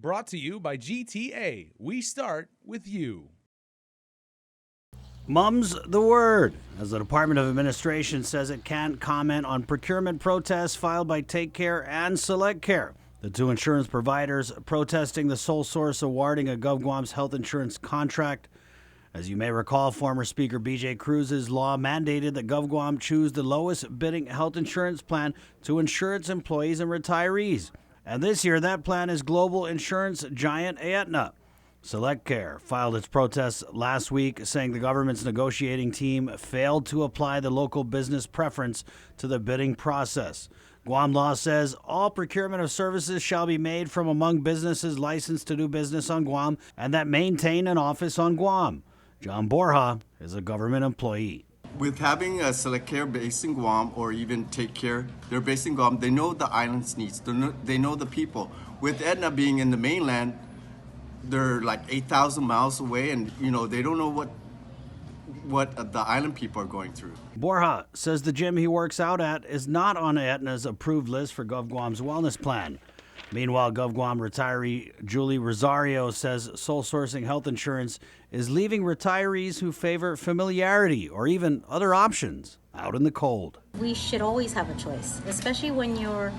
Brought to you by GTA. We start with you. Mum's the word, as the Department of Administration says it can't comment on procurement protests filed by Take Care and Select Care, the two insurance providers protesting the sole source awarding of GovGuam's health insurance contract. As you may recall, former Speaker B.J. Cruz's law mandated that GovGuam choose the lowest bidding health insurance plan to insure its employees and retirees. And this year, that plan is global insurance giant Aetna. Select Care filed its protests last week, saying the government's negotiating team failed to apply the local business preference to the bidding process. Guam law says all procurement of services shall be made from among businesses licensed to do business on Guam and that maintain an office on Guam. John Borja is a government employee. With having a Select Care based in Guam or even Take Care, they're based in Guam, they know the island's needs, they know the people. With Aetna being in the mainland, they're like 8,000 miles away and, they don't know what the island people are going through. Borja says the gym he works out at is not on Aetna's approved list for GovGuam's wellness plan. Meanwhile, GovGuam retiree Julie Rosario says sole sourcing health insurance is leaving retirees who favor familiarity or even other options out in the cold. We should always have a choice, especially when you're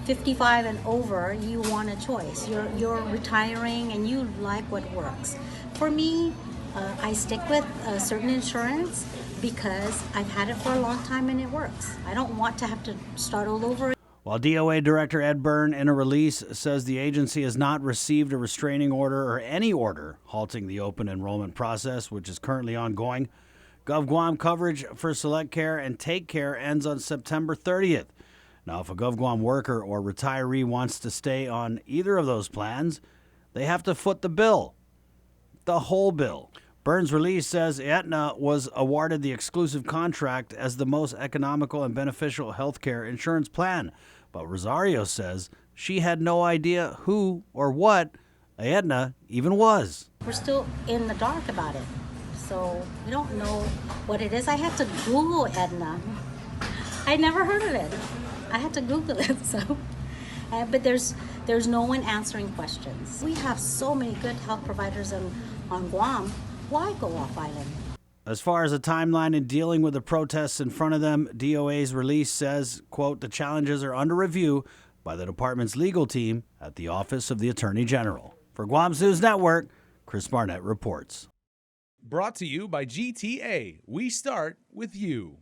55 and over. You want a choice. You're retiring and you like what works. For me, I stick with a certain insurance because I've had it for a long time and it works. I don't want to have to start all over. While DOA Director Ed Byrne, in a release, says the agency has not received a restraining order or any order halting the open enrollment process, which is currently ongoing. GovGuam coverage for Select Care and Take Care ends on September 30th. Now, if a GovGuam worker or retiree wants to stay on either of those plans, they have to foot the bill, the whole bill. Byrne's release says Aetna was awarded the exclusive contract as the most economical and beneficial health care insurance plan. But Rosario says she had no idea who or what Aetna even was. We're still in the dark about it, so we don't know what it is. I had to Google Aetna. I never heard of it. I had to Google it, but there's no one answering questions. We have so many good health providers on Guam. Why go off island? As far as a timeline in dealing with the protests in front of them, DOA's release says, quote, the challenges are under review by the department's legal team at the Office of the Attorney General. For Guam's News Network, Chris Barnett reports. Brought to you by GTA. We start with you.